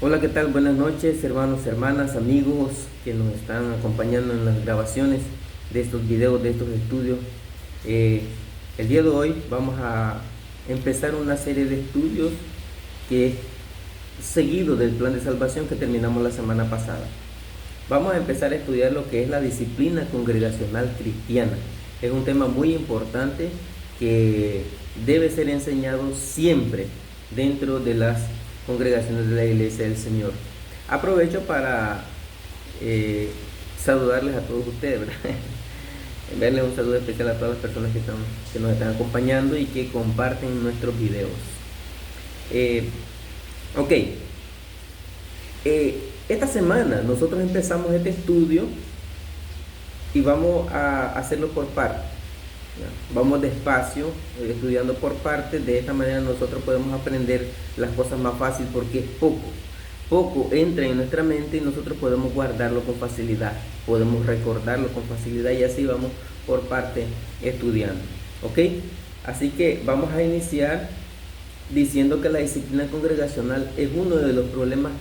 Hola, ¿qué tal? Buenas noches, hermanos, hermanas, amigos que nos están acompañando en las grabaciones de estos videos, de estos estudios. Eh, el día de hoy vamos a empezar una serie de estudios que es seguido del plan de salvación que terminamos la semana pasada. Vamos a empezar a estudiar lo que es la disciplina congregacional cristiana. Es un tema muy importante que debe ser enseñado siempre dentro de las congregaciones de la Iglesia del Señor. Aprovecho para saludarles a todos ustedes, ¿verdad? Enviarles un saludo especial a todas las personas que nos están acompañando y que comparten nuestros videos. Ok, esta semana nosotros empezamos este estudio y vamos a hacerlo por partes. Vamos despacio, estudiando por partes. De esta manera nosotros podemos aprender las cosas más fácil porque es poco entra en nuestra mente y nosotros podemos guardarlo con facilidad, podemos recordarlo con facilidad y así vamos por parte estudiando. Ok, así que vamos a iniciar diciendo que la disciplina congregacional es uno de los problemas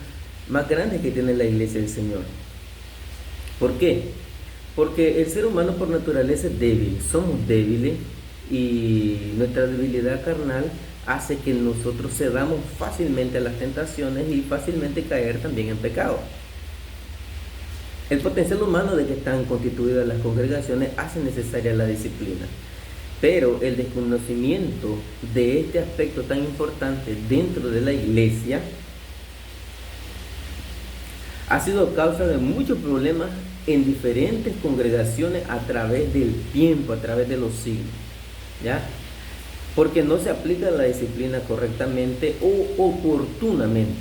más grandes que tiene la Iglesia del Señor. ¿Por qué? Porque el ser humano por naturaleza es débil, somos débiles y nuestra debilidad carnal hace que nosotros cedamos fácilmente a las tentaciones y fácilmente caer también en pecado. El potencial humano de que están constituidas las congregaciones hace necesaria la disciplina, pero el desconocimiento de este aspecto tan importante dentro de la iglesia ha sido causa de muchos problemas en diferentes congregaciones a través del tiempo, a través de los siglos, ¿ya? Porque no se aplica la disciplina correctamente o oportunamente.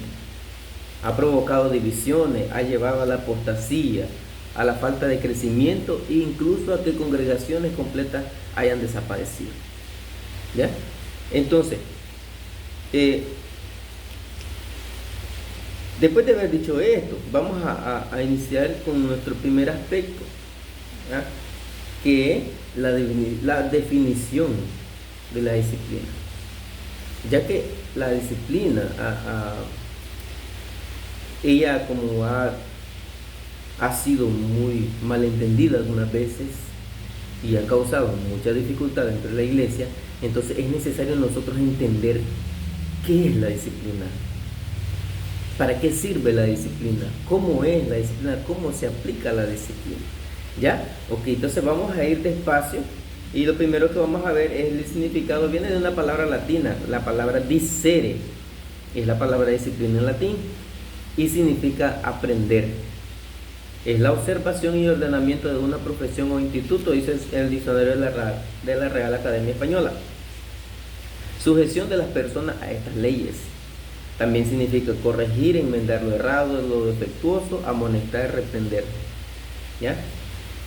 Ha provocado divisiones, ha llevado a la apostasía, a la falta de crecimiento e incluso a que congregaciones completas hayan desaparecido, ¿ya? Entonces, después de haber dicho esto, vamos a iniciar con nuestro primer aspecto, ¿ya? Que es la definición de la disciplina. Ya que la disciplina, ella como ha sido muy malentendida algunas veces y ha causado mucha dificultad dentro de la iglesia, entonces es necesario nosotros entender qué es la disciplina. ¿Para qué sirve la disciplina? ¿Cómo es la disciplina? ¿Cómo se aplica la disciplina? ¿Ya? Ok, entonces vamos a ir despacio y lo primero que vamos a ver es el significado. Viene de una palabra latina, la palabra discere, es la palabra disciplina en latín y significa aprender. Es la observación y ordenamiento de una profesión o instituto, dice el diccionario de la Real Academia Española. Sujeción de las personas a estas leyes. También significa corregir, enmendar lo errado, lo defectuoso, amonestar, reprender. ¿Ya?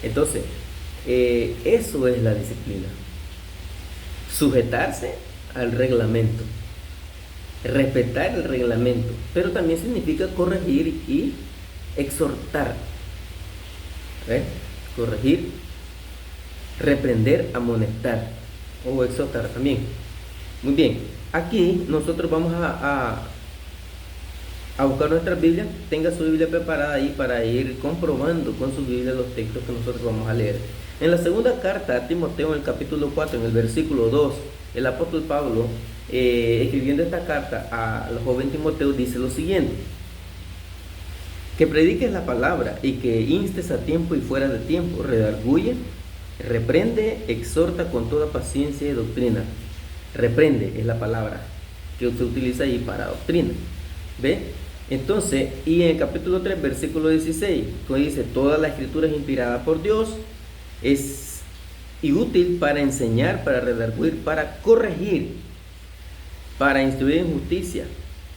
Entonces, eso es la disciplina. Sujetarse al reglamento, respetar el reglamento, pero también significa corregir y exhortar. Corregir, reprender, amonestar o exhortar también. Muy bien, aquí nosotros vamos a buscar nuestra Biblia. Tenga su Biblia preparada ahí para ir comprobando con su Biblia los textos que nosotros vamos a leer. En la segunda carta a Timoteo, en el capítulo 4, en el versículo 2, el apóstol Pablo, escribiendo esta carta al joven Timoteo, dice lo siguiente: que prediques la palabra y que instes a tiempo y fuera de tiempo, redarguye, reprende, exhorta con toda paciencia y doctrina. Reprende es la palabra que se utiliza ahí para doctrina. ¿Ve? Entonces, y en el capítulo 3, versículo 16, que dice: toda la escritura es inspirada por Dios, es y útil para enseñar, para redarguir, para corregir, para instruir en justicia.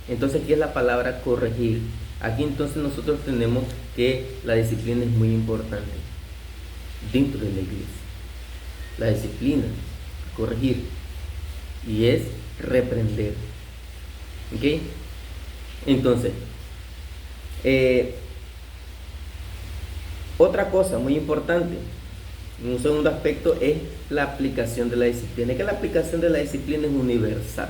Entonces aquí es la palabra corregir. Aquí entonces nosotros tenemos que la disciplina es muy importante dentro de la iglesia. La disciplina, corregir, y es reprender. ¿Ok? Entonces, otra cosa muy importante, un segundo aspecto, es la aplicación de la disciplina. Que la aplicación de la disciplina es universal.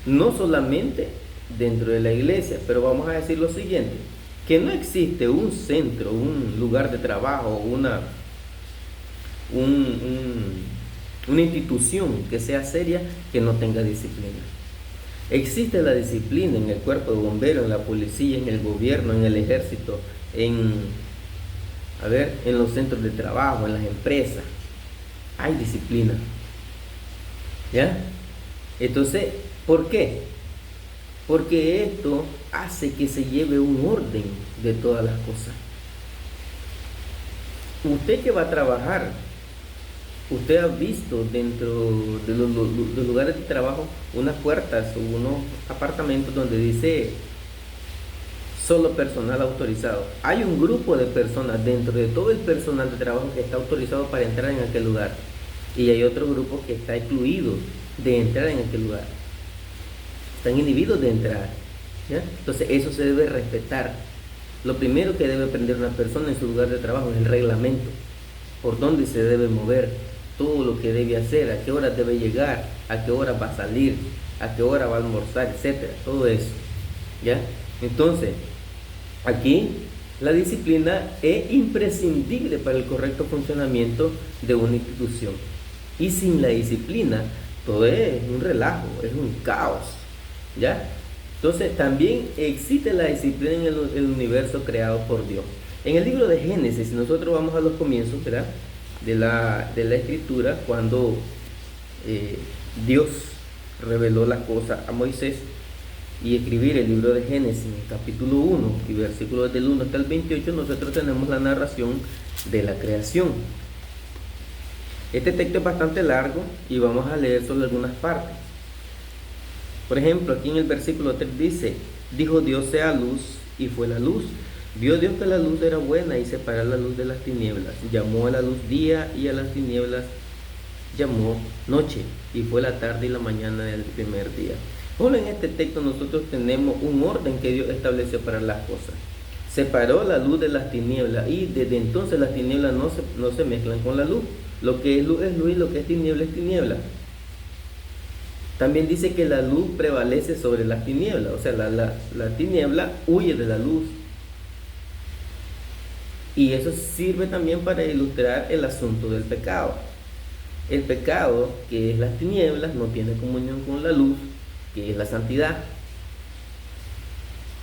No solamente dentro de la iglesia, pero vamos a decir lo siguiente, que no existe un centro, un lugar de trabajo, una institución que sea seria que no tenga disciplina. Existe la disciplina en el cuerpo de bomberos, en la policía, en el gobierno, en el ejército, en los centros de trabajo, en las empresas. Hay disciplina. ¿Ya? Entonces, ¿por qué? Porque esto hace que se lleve un orden de todas las cosas. Usted que va a trabajar, usted ha visto dentro de los lugares de trabajo unas puertas o unos apartamentos donde dice solo personal autorizado. Hay un grupo de personas dentro de todo el personal de trabajo que está autorizado para entrar en aquel lugar. Y hay otro grupo que está excluido de entrar en aquel lugar. Están inhibidos de entrar. ¿Ya? Entonces eso se debe respetar. Lo primero que debe aprender una persona en su lugar de trabajo es el reglamento. Por dónde se debe mover, todo lo que debe hacer, a qué hora debe llegar, a qué hora va a salir, a qué hora va a almorzar, etcétera. Todo eso. ¿Ya? Entonces, aquí la disciplina es imprescindible para el correcto funcionamiento de una institución. Y sin la disciplina, todo es un relajo, es un caos. ¿Ya? Entonces, también existe la disciplina en el universo creado por Dios. En el libro de Génesis, si nosotros vamos a los comienzos, ¿verdad?, de la escritura, cuando Dios reveló las cosas a Moisés, y escribir el libro de Génesis, capítulo 1 y versículos del 1 hasta el 28, nosotros tenemos la narración de la creación. Este texto es bastante largo y vamos a leer solo algunas partes. Por ejemplo, aquí en el versículo 3 dice: dijo Dios sea luz, y fue la luz. Vio Dios que la luz era buena, y separó la luz de las tinieblas. Llamó a la luz día, y a las tinieblas llamó noche, y fue la tarde y la mañana del primer día. Solo en este texto nosotros tenemos un orden que Dios estableció para las cosas. Separó la luz de las tinieblas, y desde entonces las tinieblas no se mezclan con la luz. Lo que es luz, y lo que es tiniebla. También dice que la luz prevalece sobre las tinieblas, o sea, la tiniebla huye de la luz. Y eso sirve también para ilustrar el asunto del pecado. El pecado, que es las tinieblas, no tiene comunión con la luz, que es la santidad.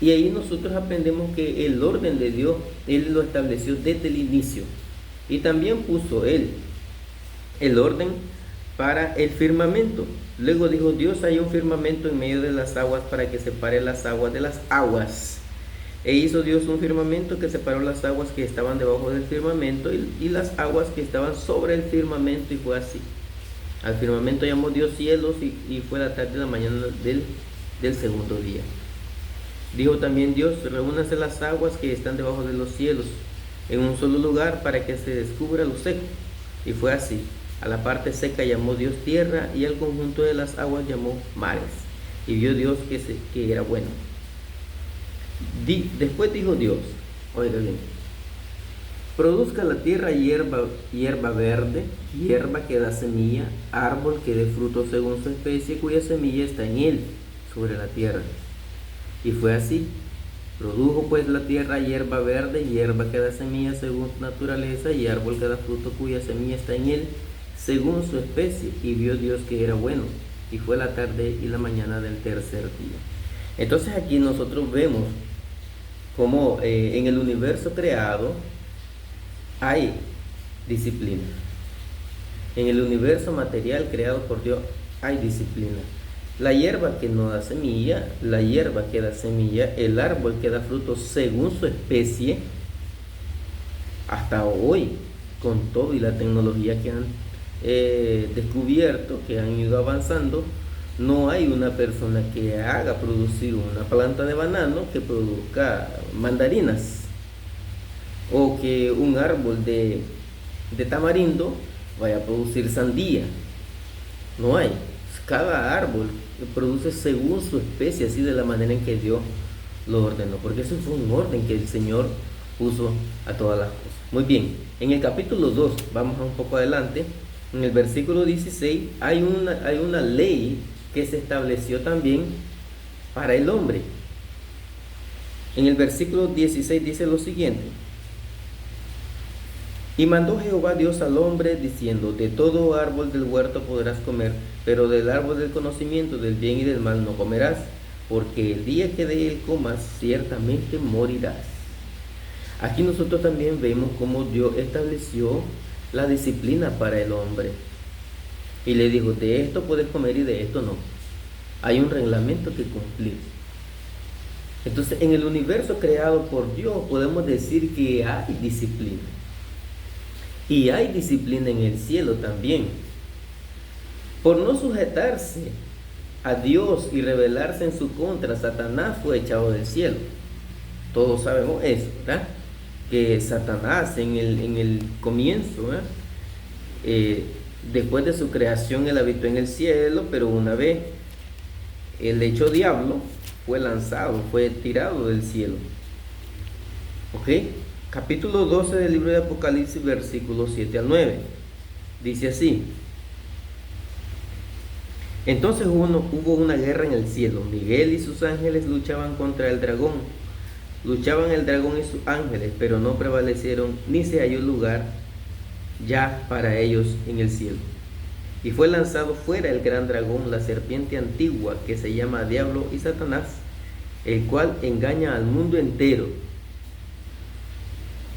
Y ahí nosotros aprendemos que el orden de Dios, Él lo estableció desde el inicio. Y también puso Él el orden para el firmamento. Luego dijo Dios: hay un firmamento en medio de las aguas para que separe las aguas de las aguas. E hizo Dios un firmamento que separó las aguas que estaban debajo del firmamento y las aguas que estaban sobre el firmamento, y fue así. Al firmamento llamó Dios cielos, y fue la tarde y la mañana del segundo día. Dijo también Dios: reúnanse las aguas que están debajo de los cielos en un solo lugar para que se descubra lo seco. Y fue así. A la parte seca llamó Dios tierra, y al conjunto de las aguas llamó mares. Y vio Dios que era bueno. Después dijo Dios, oiga bien: produzca la tierra hierba verde, hierba que da semilla, árbol que dé fruto según su especie, cuya semilla está en él, sobre la tierra. Y fue así. Produjo pues la tierra hierba verde, hierba que da semilla según su naturaleza, y árbol que da fruto cuya semilla está en él, según su especie. Y vio Dios que era bueno, y fue la tarde y la mañana del tercer día. Entonces aquí nosotros vemos como en el universo creado hay disciplina. En el universo material creado por Dios hay disciplina. La hierba que no da semilla, la hierba que da semilla, el árbol que da fruto según su especie, hasta hoy, con todo y la tecnología que han descubierto, que han ido avanzando, no hay una persona que haga producir una planta de banano que produzca mandarinas, o que un árbol de tamarindo vaya a producir sandía. No hay. Cada árbol produce según su especie, así de la manera en que Dios lo ordenó, porque eso fue un orden que el Señor puso a todas las cosas. Muy bien, en el capítulo 2, vamos a un poco adelante, en el versículo 16, hay una ley que se estableció también para el hombre. En el versículo 16 dice lo siguiente: y mandó Jehová Dios al hombre diciendo: de todo árbol del huerto podrás comer, pero del árbol del conocimiento del bien y del mal no comerás, porque el día que de él comas ciertamente morirás. Aquí nosotros también vemos cómo Dios estableció la disciplina para el hombre y le dijo: de esto puedes comer y de esto no. Hay un reglamento que cumplir. Entonces, en el universo creado por Dios podemos decir que hay disciplina. Y hay disciplina en el cielo también. Por no sujetarse a Dios y rebelarse en su contra, Satanás fue echado del cielo. Todos sabemos eso, ¿verdad? Que Satanás en el comienzo, después de su creación, él habitó en el cielo, pero una vez el hecho diablo fue lanzado, fue tirado del cielo. ¿Ok? Capítulo 12 del libro de Apocalipsis, versículos 7 al 9. Dice así: entonces hubo una guerra en el cielo. Miguel y sus ángeles luchaban contra el dragón. Luchaban el dragón y sus ángeles, pero no prevalecieron, ni se halló lugar ya para ellos en el cielo. Y fue lanzado fuera el gran dragón, la serpiente antigua, que se llama Diablo y Satanás, el cual engaña al mundo entero.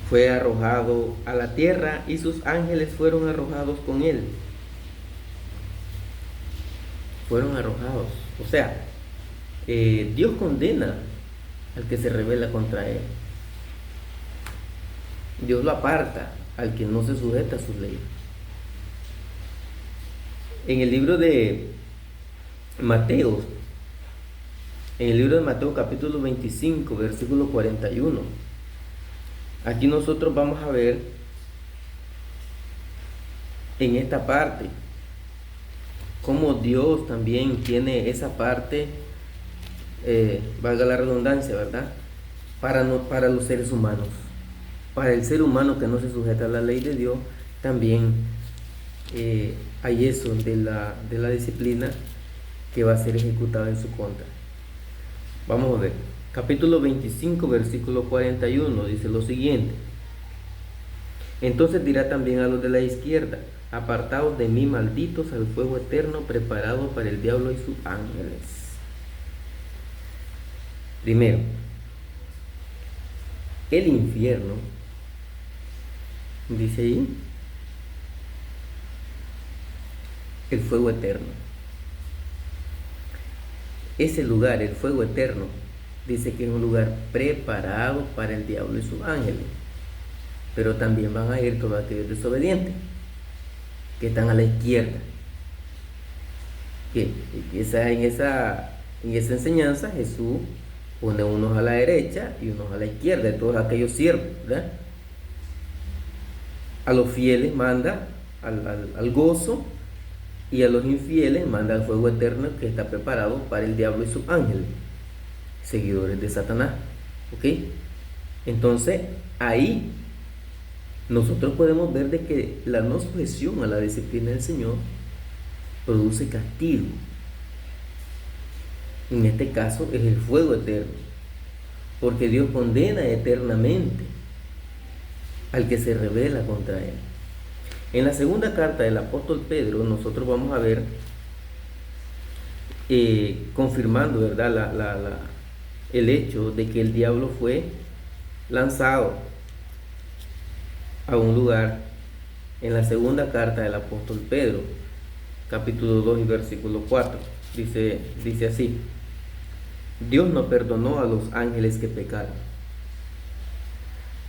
Fue arrojado a la tierra y sus ángeles fueron arrojados con él. Fueron arrojados. O sea, Dios condena al que se rebela contra él. Dios lo aparta al que no se sujeta a sus leyes. En el libro de Mateo, capítulo 25, versículo 41, aquí nosotros vamos a ver en esta parte cómo Dios también tiene esa parte, valga la redundancia, ¿verdad? Para los seres humanos. Para el ser humano que no se sujeta a la ley de Dios, también hay eso de la disciplina que va a ser ejecutada en su contra. Vamos a ver. Capítulo 25, versículo 41, dice lo siguiente: entonces dirá también a los de la izquierda: apartaos de mí, malditos, al fuego eterno preparado para el diablo y sus ángeles. Primero, el infierno, dice ahí, el fuego eterno. Ese lugar, el fuego eterno, dice que es un lugar preparado para el diablo y sus ángeles. Pero también van a ir todos aquellos desobedientes que están a la izquierda. Que en esa enseñanza Jesús pone unos a la derecha y unos a la izquierda de todos aquellos siervos, ¿verdad? A los fieles manda al gozo, y a los infieles manda al fuego eterno que está preparado para el diablo y sus ángeles, seguidores de Satanás. ¿Ok? Entonces ahí nosotros podemos ver de que la no sujeción a la disciplina del Señor produce castigo. En este caso es el fuego eterno, porque Dios condena eternamente al que se rebela contra él. En la segunda carta del apóstol Pedro nosotros vamos a ver, confirmando, ¿verdad?, el hecho de que el diablo fue lanzado a un lugar. En la segunda carta del apóstol Pedro, capítulo 2 y versículo 4, dice así: Dios no perdonó a los ángeles que pecaron,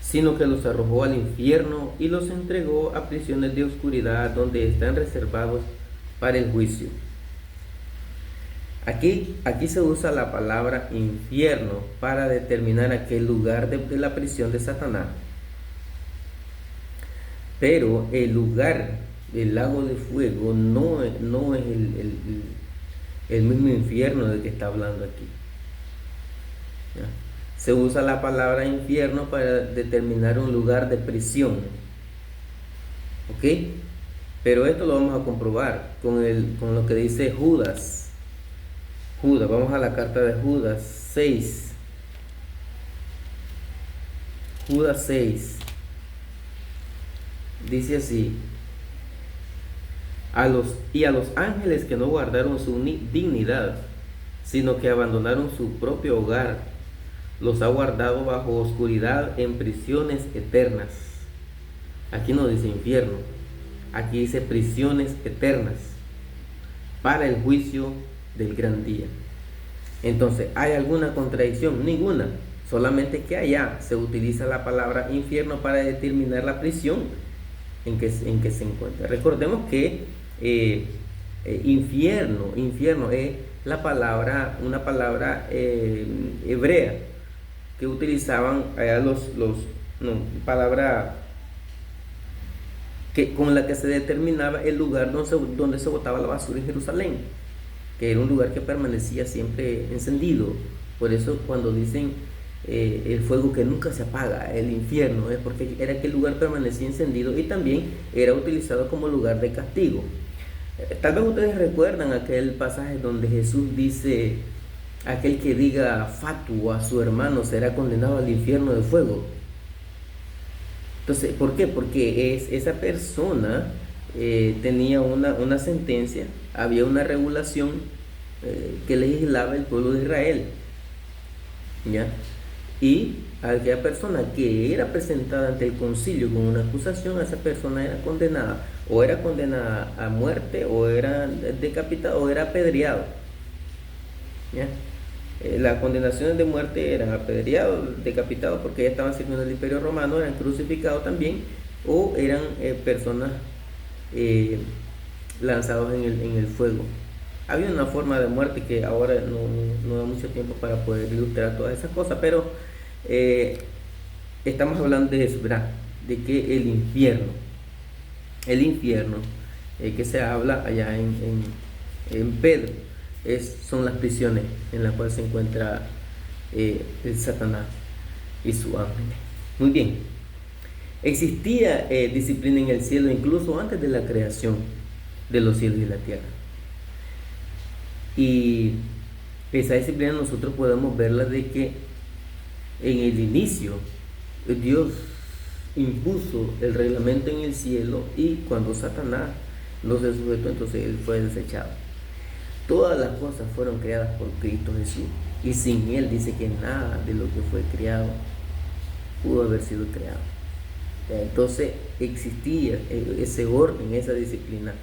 sino que los arrojó al infierno y los entregó a prisiones de oscuridad, donde están reservados para el juicio. Aquí se usa la palabra infierno para determinar aquel lugar de la prisión de Satanás. Pero el lugar del lago de fuego no es el mismo infierno del que está hablando aquí. ¿Ya? Se usa la palabra infierno para determinar un lugar de prisión. ¿Ok? Pero esto lo vamos a comprobar con lo que dice Judas. Judas, vamos a la carta de Judas 6. Judas 6. Dice así: a los ángeles que no guardaron su dignidad, sino que abandonaron su propio hogar, los ha guardado bajo oscuridad en prisiones eternas. Aquí no dice infierno, aquí dice prisiones eternas, para el juicio del gran día. Entonces, ¿hay alguna contradicción? Ninguna, solamente que allá se utiliza la palabra infierno para determinar la prisión en que se encuentra. Recordemos que infierno es una palabra hebrea que utilizaban allá palabra con la que se determinaba el lugar donde se botaba la basura en Jerusalén, que era un lugar que permanecía siempre encendido. Por eso cuando dicen el fuego que nunca se apaga, el infierno, es porque era que el lugar permanecía encendido y también era utilizado como lugar de castigo. Tal vez ustedes recuerdan aquel pasaje donde Jesús dice: aquel que diga fatuo a su hermano será condenado al infierno de fuego. Entonces, ¿por qué? Porque esa persona tenía una sentencia, había una regulación que legislaba el pueblo de Israel, ¿ya? Y aquella persona que era presentada ante el concilio con una acusación, esa persona era condenada, o era condenada a muerte, o era decapitado, o era apedreado, ¿ya? Las condenaciones de muerte eran apedreados, decapitados, porque ya estaban sirviendo el imperio romano, eran crucificados también, o eran personas lanzados en el fuego. Había una forma de muerte que ahora no da mucho tiempo para poder ilustrar todas esas cosas, pero estamos hablando de eso, ¿verdad? De que el infierno que se habla allá en Pedro, son las prisiones en las cuales se encuentra el Satanás y su ángel. Muy bien, existía disciplina en el cielo incluso antes de la creación de los cielos y la tierra, y esa disciplina nosotros podemos verla de que en el inicio Dios impuso el reglamento en el cielo, y cuando Satanás no se sujetó, entonces él fue desechado. Todas las cosas fueron creadas por Cristo Jesús, y sin él dice que nada de lo que fue creado pudo haber sido creado. Entonces existía ese orden, esa disciplina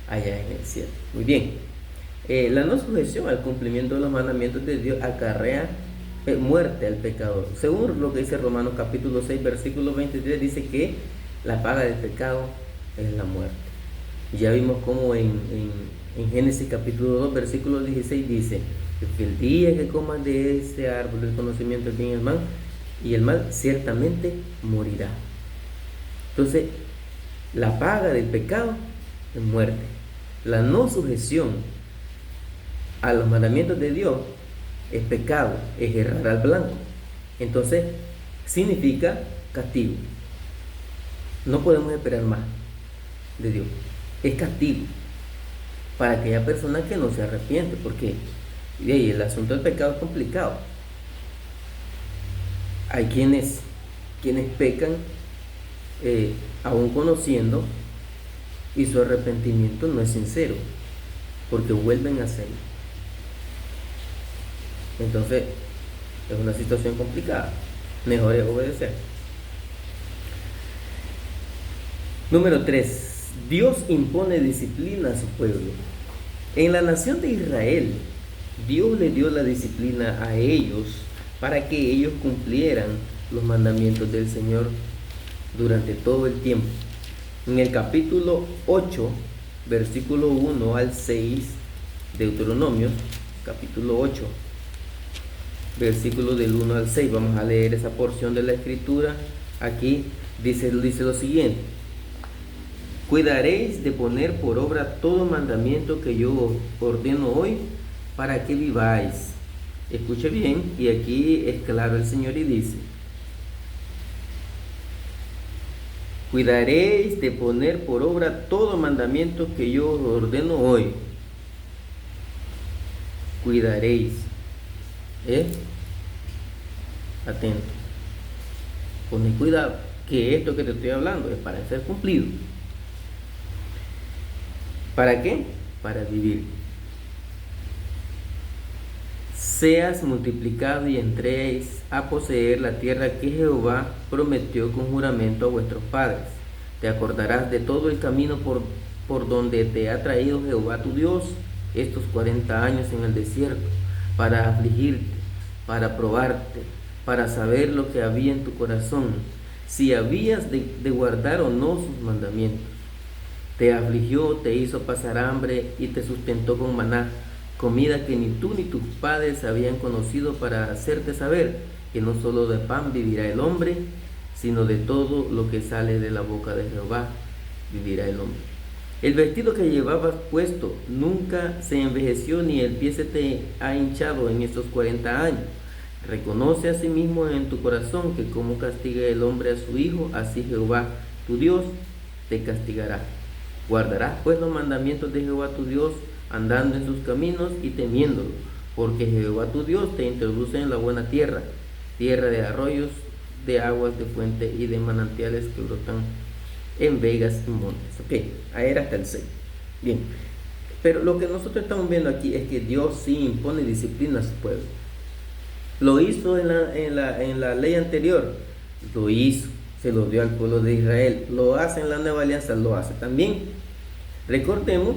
allá en el cielo. Muy bien, la no sujeción al cumplimiento de los mandamientos de Dios acarrea muerte al pecador. Según lo que dice Romanos capítulo 6 versículo 23, dice que la paga del pecado es la muerte. Ya vimos como en Génesis capítulo 2 versículo 16 dice que el día que comas de ese árbol del conocimiento del bien y el mal, ciertamente morirá. Entonces, la paga del pecado es muerte. La no sujeción a los mandamientos de Dios es pecado, es errar al blanco. Entonces, significa castigo. No podemos esperar más de Dios. Es castigo para aquella persona que no se arrepiente, porque el asunto del pecado es complicado. Hay quienes pecan aún conociendo, y su arrepentimiento no es sincero, porque vuelven a hacerlo. Entonces es una situación complicada. Mejor es obedecer. Número 3. Dios impone disciplina a su pueblo. En la nación de Israel, Dios le dio la disciplina a ellos para que ellos cumplieran los mandamientos del Señor durante todo el tiempo. En el capítulo 8, versículo 1 al 6, Deuteronomio, capítulo 8, versículo del 1 al 6, vamos a leer esa porción de la escritura. Aquí dice lo siguiente: cuidaréis de poner por obra todo mandamiento que yo os ordeno hoy, para que viváis. Escuche bien, y aquí es claro el Señor y dice: cuidaréis de poner por obra todo mandamiento que yo os ordeno hoy. cuidaréis. Atento. Poné cuidado, que esto que te estoy hablando es para ser cumplido. ¿Para qué? Para vivir. Seas multiplicado y entréis a poseer la tierra que Jehová prometió con juramento a vuestros padres. Te acordarás de todo el camino por donde te ha traído Jehová tu Dios estos 40 años en el desierto, para afligirte, para probarte, para saber lo que había en tu corazón, si habías de guardar o no sus mandamientos. Te afligió, te hizo pasar hambre y te sustentó con maná, comida que ni tú ni tus padres habían conocido, para hacerte saber que no solo de pan vivirá el hombre, sino de todo lo que sale de la boca de Jehová vivirá el hombre. El vestido que llevabas puesto nunca se envejeció, ni el pie se te ha hinchado en estos 40 años. Reconoce a sí mismo en tu corazón que como castiga el hombre a su hijo, así Jehová tu Dios te castigará. Guardarás pues los mandamientos de Jehová tu Dios, andando en sus caminos y temiéndolo, porque Jehová tu Dios te introduce en la buena tierra, tierra de arroyos, de aguas de fuente y de manantiales que brotan en vegas y montes. Ok, ahí era hasta el 6. Bien, pero lo que nosotros estamos viendo aquí es que Dios sí impone disciplina a su pueblo. Lo hizo en la ley anterior, lo hizo, se lo dio al pueblo de Israel. Lo hace en la nueva alianza, lo hace también. Recordemos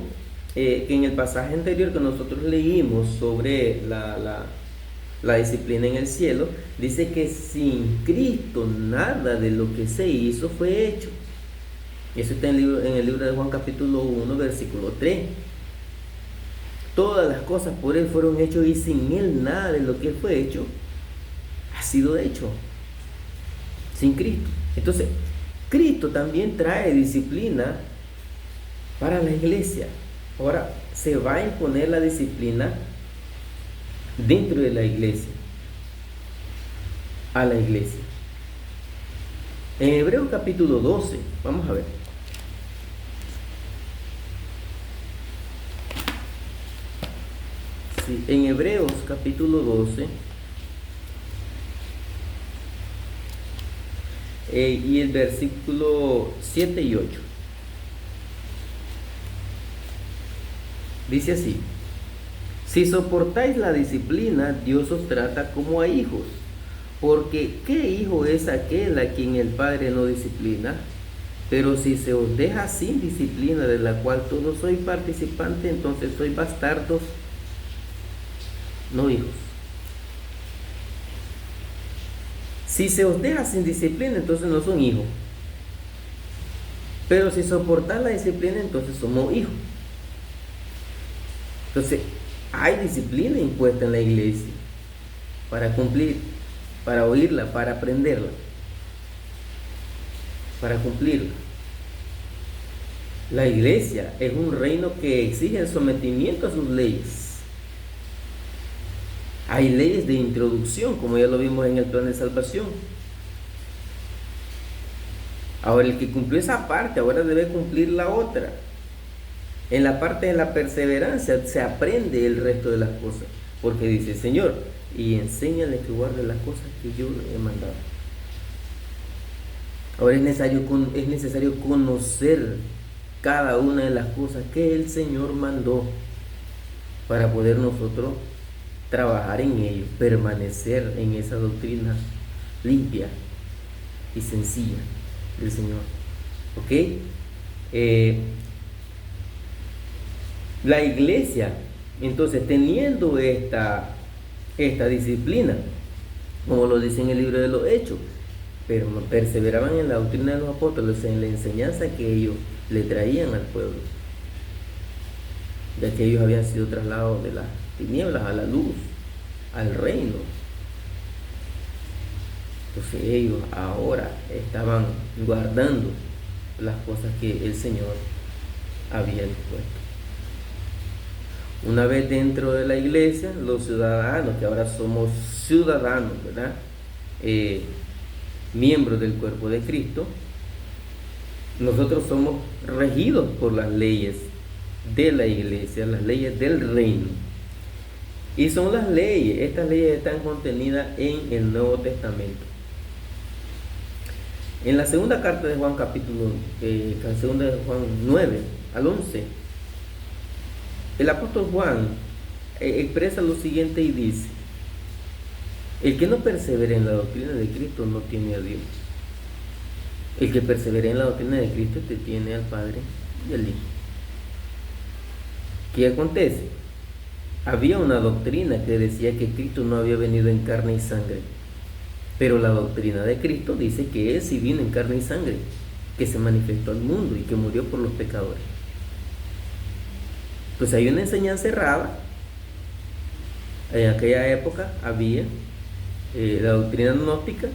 que en el pasaje anterior que nosotros leímos sobre la disciplina en el cielo, dice que sin Cristo nada de lo que se hizo fue hecho. Eso está en el libro de Juan capítulo 1, versículo 3. Todas las cosas por Él fueron hechas, y sin Él nada de lo que fue hecho ha sido hecho. Sin Cristo. Entonces, Cristo también trae disciplina para la iglesia. Ahora, se va a imponer la disciplina dentro de la iglesia, a la iglesia. En Hebreos capítulo 12, vamos a ver. Sí, en Hebreos capítulo 12, y el versículo 7 y 8. Dice así: si soportáis la disciplina, Dios os trata como a hijos. Porque ¿qué hijo es aquel a quien el Padre no disciplina? Pero si se os deja sin disciplina, de la cual todos sois participantes, entonces sois bastardos, no hijos. Si se os deja sin disciplina, entonces no son hijos. Pero si soportáis la disciplina, entonces somos hijos. Entonces, hay disciplina impuesta en la iglesia para cumplir, para oírla, para aprenderla, para cumplirla. La iglesia es un reino que exige el sometimiento a sus leyes. Hay leyes de introducción, como ya lo vimos en el plan de salvación. Ahora, el que cumplió esa parte, ahora debe cumplir la otra. En la parte de la perseverancia se aprende el resto de las cosas, porque dice: Señor, y enséñale que guarde las cosas que yo le he mandado. Ahora es necesario conocer cada una de las cosas que el Señor mandó para poder nosotros trabajar en ello, permanecer en esa doctrina limpia y sencilla del Señor. ¿Ok? La iglesia, entonces, teniendo esta disciplina, como lo dice en el libro de los Hechos, pero perseveraban en la doctrina de los apóstoles, en la enseñanza que ellos le traían al pueblo, ya que ellos habían sido trasladados de las tinieblas a la luz, al reino. Entonces ellos ahora estaban guardando las cosas que el Señor había dispuesto. Una vez dentro de la iglesia, los ciudadanos, que ahora somos ciudadanos, ¿verdad? Miembros del cuerpo de Cristo, nosotros somos regidos por las leyes de la iglesia, las leyes del reino. Y son las leyes. Estas leyes están contenidas en el Nuevo Testamento. En la segunda carta de Juan, la segunda de Juan 9 al 11, el apóstol Juan expresa lo siguiente y dice: el que no persevera en la doctrina de Cristo no tiene a Dios. El que persevera en la doctrina de Cristo te tiene al Padre y al Hijo. ¿Qué acontece? Había una doctrina que decía que Cristo no había venido en carne y sangre, pero la doctrina de Cristo dice que Él sí vino en carne y sangre, que se manifestó al mundo y que murió por los pecadores. Pues hay una enseñanza errada. En aquella época había la doctrina gnóstica,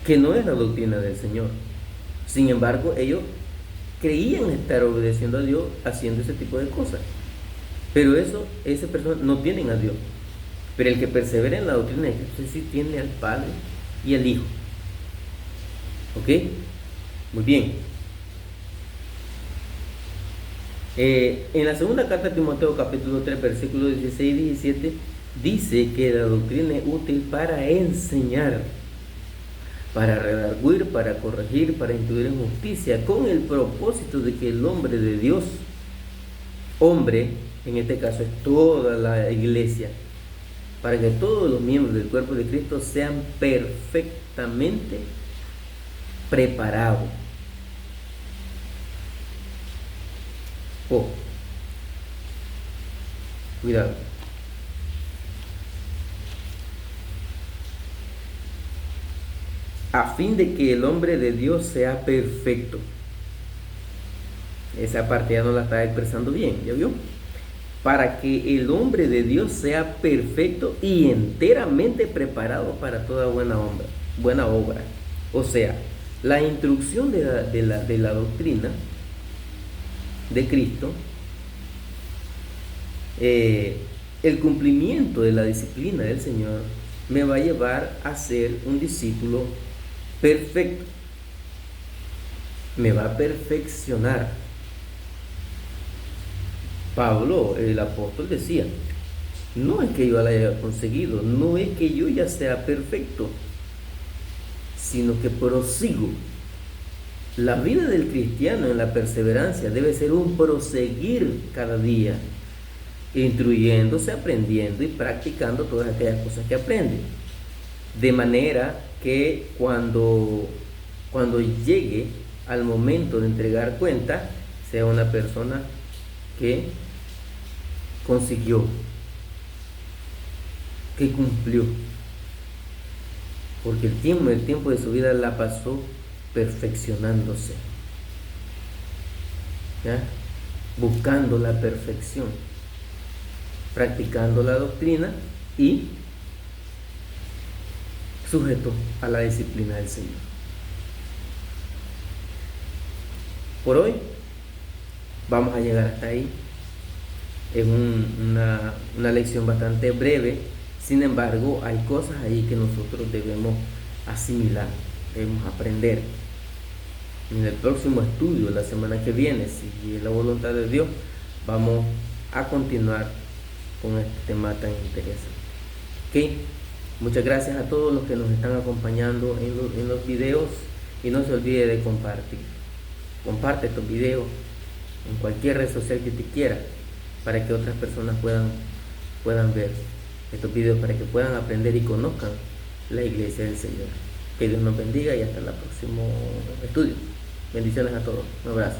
que no es la doctrina del Señor. Sin embargo, ellos creían estar obedeciendo a Dios haciendo ese tipo de cosas, pero esas personas no tienen a Dios. Pero el que persevera en la doctrina de Cristo sí tiene al Padre y al Hijo. ¿Ok? Muy bien. En la segunda carta de Timoteo, capítulo 3, versículos 16 y 17, dice que la doctrina es útil para enseñar, para redarguir, para corregir, para instruir en justicia, con el propósito de que el hombre de Dios, hombre, en este caso es toda la iglesia, para que todos los miembros del cuerpo de Cristo sean perfectamente preparados. Cuidado. A fin de que el hombre de Dios sea perfecto. Esa parte ya no la está expresando bien, ¿ya vio? Para que el hombre de Dios sea perfecto y enteramente preparado para toda buena obra. O sea, la instrucción de la doctrina de Cristo, el cumplimiento de la disciplina del Señor, me va a llevar a ser un discípulo perfecto. Me va a perfeccionar. Pablo, el apóstol, decía: no es que yo la haya conseguido, no es que yo ya sea perfecto, sino que prosigo. La vida del cristiano en la perseverancia debe ser un proseguir cada día, instruyéndose, aprendiendo y practicando todas aquellas cosas que aprende. De manera que cuando llegue al momento de entregar cuenta, sea una persona que consiguió, que cumplió, porque el tiempo de su vida la pasó perfeccionándose, ¿ya? Buscando la perfección, practicando la doctrina y sujeto a la disciplina del Señor. Por hoy vamos a llegar hasta ahí. Es una lección bastante breve. Sin embargo, hay cosas ahí que nosotros debemos asimilar, debemos aprender. En el próximo estudio, la semana que viene, si es la voluntad de Dios, vamos a continuar con este tema tan interesante. ¿Ok? Muchas gracias a todos los que nos están acompañando en los videos, y no se olvide de compartir. Comparte estos videos en cualquier red social que te quiera, para que otras personas puedan ver estos videos, para que puedan aprender y conozcan la iglesia del Señor. Que Dios nos bendiga y hasta el próximo estudio. Bendiciones a todos. Un abrazo.